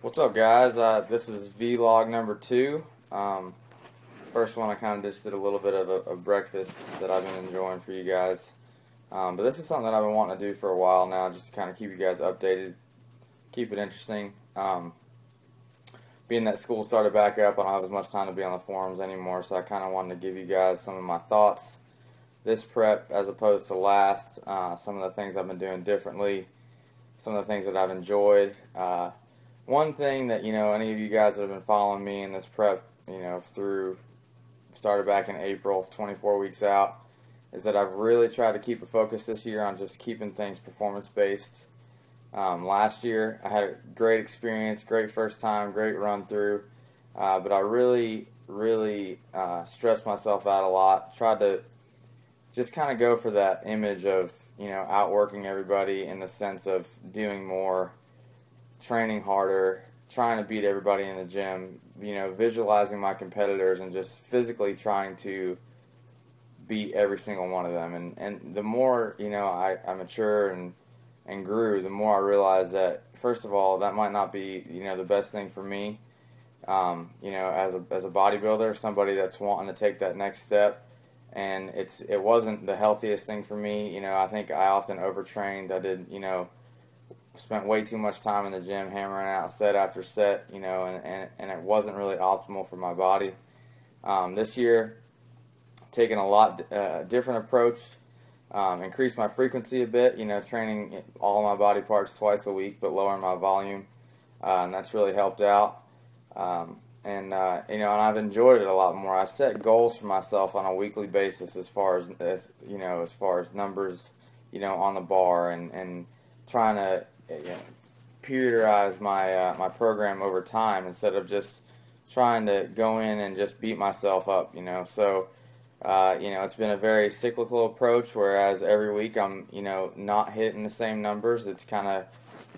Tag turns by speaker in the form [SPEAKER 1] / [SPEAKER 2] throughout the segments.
[SPEAKER 1] What's up, guys? This is vlog number 2. First one, I kind of just did a little bit of a breakfast that I've been enjoying for you guys. But this is something that I've been wanting to do for a while now, just to kind of keep you guys updated, keep it interesting. Being that school started back up, I don't have as much time to be on the forums anymore, so I kind of wanted to give you guys some of my thoughts this prep as opposed to last, some of the things I've been doing differently, some of the things that I've enjoyed. One thing that, any of you guys that have been following me in this prep, through, started back in April, 24 weeks out, is that I've really tried to keep a focus this year on just keeping things performance-based. Last year, I had a great experience, great first time, great run-through, but I really stressed myself out a lot, tried to just kind of go for that image of, outworking everybody in the sense of doing more, training harder, trying to beat everybody in the gym, visualizing my competitors and just physically trying to beat every single one of them. And the more, I mature and grew, the more I realized that, first of all, that might not be, the best thing for me, as a bodybuilder, somebody that's wanting to take that next step. And it wasn't the healthiest thing for me. I think I often overtrained. I did, spent way too much time in the gym hammering out set after set, and it wasn't really optimal for my body. This year, taking a lot different approach, increased my frequency a bit, training all my body parts twice a week, but lowering my volume, and that's really helped out. And I've enjoyed it a lot more. I've set goals for myself on a weekly basis as far as numbers, on the bar, and trying to periodize my program over time instead of just trying to go in and just beat myself up. So it's been a very cyclical approach. Whereas every week I'm not hitting the same numbers. It's kind of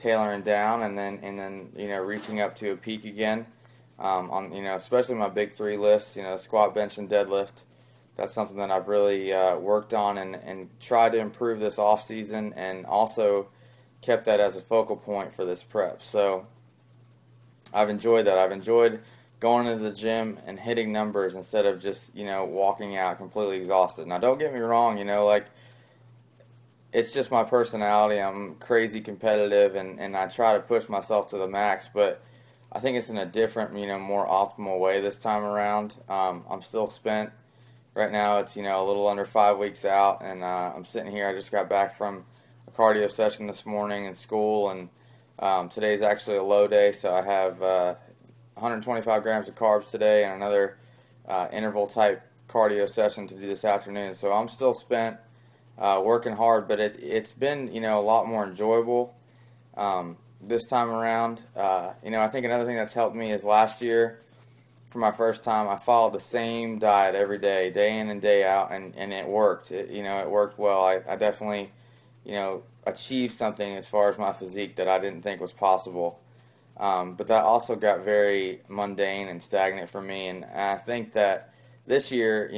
[SPEAKER 1] tailoring down and then reaching up to a peak again. On especially my big 3 lifts, squat, bench, and deadlift. That's something that I've really worked on and tried to improve this off season, and also kept that as a focal point for this prep. So I've enjoyed that. I've enjoyed going into the gym and hitting numbers instead of just walking out completely exhausted. Now, don't get me wrong, it's just my personality. I'm crazy competitive, and I try to push myself to the max, but I think it's in a different, more optimal way this time around. I'm still spent. Right now it's, a little under 5 weeks out, and I'm sitting here. I just got back from a cardio session this morning in school, and today's actually a low day, so I have 125 grams of carbs today and another interval-type cardio session to do this afternoon. So I'm still spent, working hard, but it's been, a lot more enjoyable. This time around, I think another thing that's helped me is last year, for my first time, I followed the same diet every day, day in and day out, and it worked. It worked well. I definitely, achieved something as far as my physique that I didn't think was possible. But that also got very mundane and stagnant for me, and I think that this year,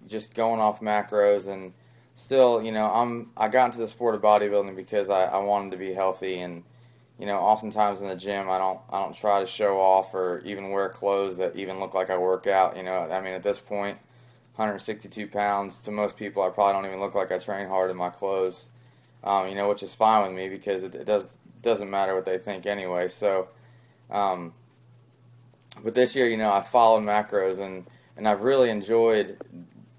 [SPEAKER 1] just going off macros and still, I got into the sport of bodybuilding because I wanted to be healthy. And oftentimes in the gym, I don't try to show off or even wear clothes that even look like I work out. At this point, 162 pounds, to most people, I probably don't even look like I train hard in my clothes, which is fine with me because it doesn't matter what they think anyway. So, but this year, I followed macros, and I've really enjoyed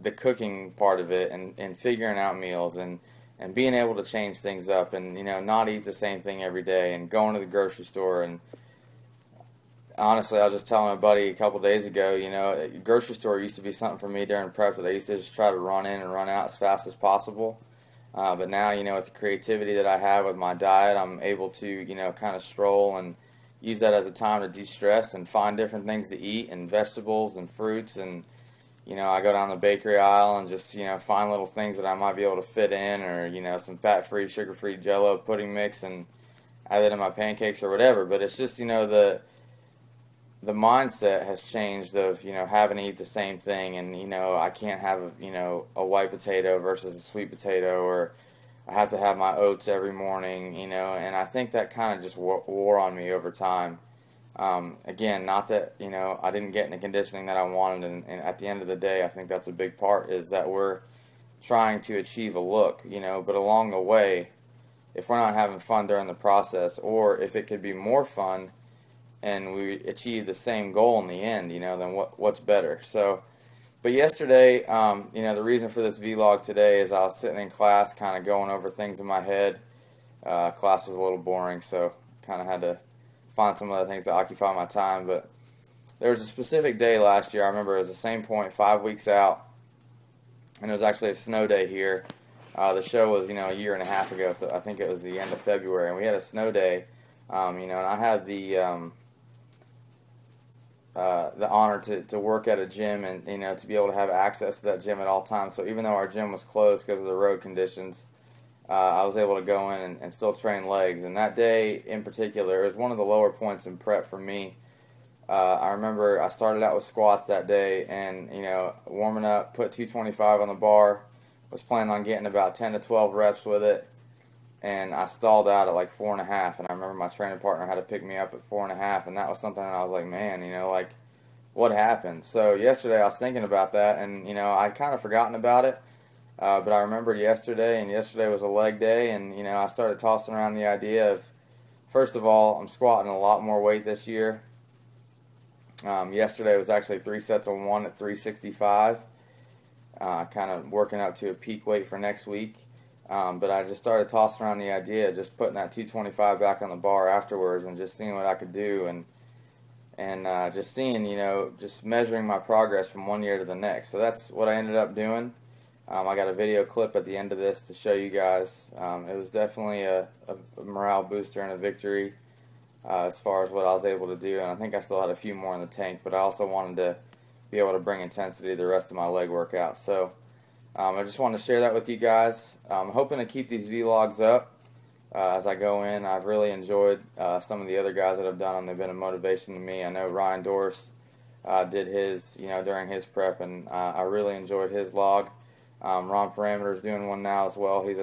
[SPEAKER 1] the cooking part of it and figuring out meals and being able to change things up and, not eat the same thing every day and going to the grocery store. And honestly, I was just telling a buddy a couple days ago, grocery store used to be something for me during prep that I used to just try to run in and run out as fast as possible. But now, with the creativity that I have with my diet, I'm able to, kind of stroll and use that as a time to de-stress and find different things to eat and vegetables and fruits. And I go down the bakery aisle and just, find little things that I might be able to fit in, or, some fat-free, sugar-free Jell-O pudding mix and add it in my pancakes or whatever. But it's just, the mindset has changed of, having to eat the same thing, and, I can't have, a white potato versus a sweet potato, or I have to have my oats every morning, and I think that kind of just wore on me over time. Again, not that, I didn't get in the conditioning that I wanted, and at the end of the day, I think that's a big part, is that we're trying to achieve a look, but along the way, if we're not having fun during the process, or if it could be more fun and we achieve the same goal in the end, then what's better? So, but yesterday, the reason for this vlog today is I was sitting in class kind of going over things in my head. Class was a little boring, so kind of had to find some other things to occupy my time. But there was a specific day last year, I remember it was the same point, 5 weeks out, and it was actually a snow day here. The show was, a year and a half ago, so I think it was the end of February, and we had a snow day, and I had the honor to work at a gym and, to be able to have access to that gym at all times. So even though our gym was closed because of the road conditions, I was able to go in and still train legs. And that day in particular, it was one of the lower points in prep for me. I remember I started out with squats that day and, warming up, put 225 on the bar, was planning on getting about 10 to 12 reps with it, and I stalled out at like 4.5, and I remember my training partner had to pick me up at 4.5, and that was something that I was like, man, what happened? So yesterday I was thinking about that, and, I'd kind of forgotten about it, but I remembered yesterday, and yesterday was a leg day, and, I started tossing around the idea of, first of all, I'm squatting a lot more weight this year. Yesterday was actually 3 sets of 1 at 365, kind of working up to a peak weight for next week. But I just started tossing around the idea of just putting that 225 back on the bar afterwards and just seeing what I could do, and just seeing, just measuring my progress from one year to the next. So that's what I ended up doing. I got a video clip at the end of this to show you guys. It was definitely a morale booster and a victory as far as what I was able to do, and I think I still had a few more in the tank, but I also wanted to be able to bring intensity to the rest of my leg workout. So I just wanted to share that with you guys. I'm hoping to keep these vlogs up as I go in. I've really enjoyed some of the other guys that have done them. They've been a motivation to me. I know Ryan Dorse did his, during his prep, and I really enjoyed his log. Ron Parameter's doing one now as well. He's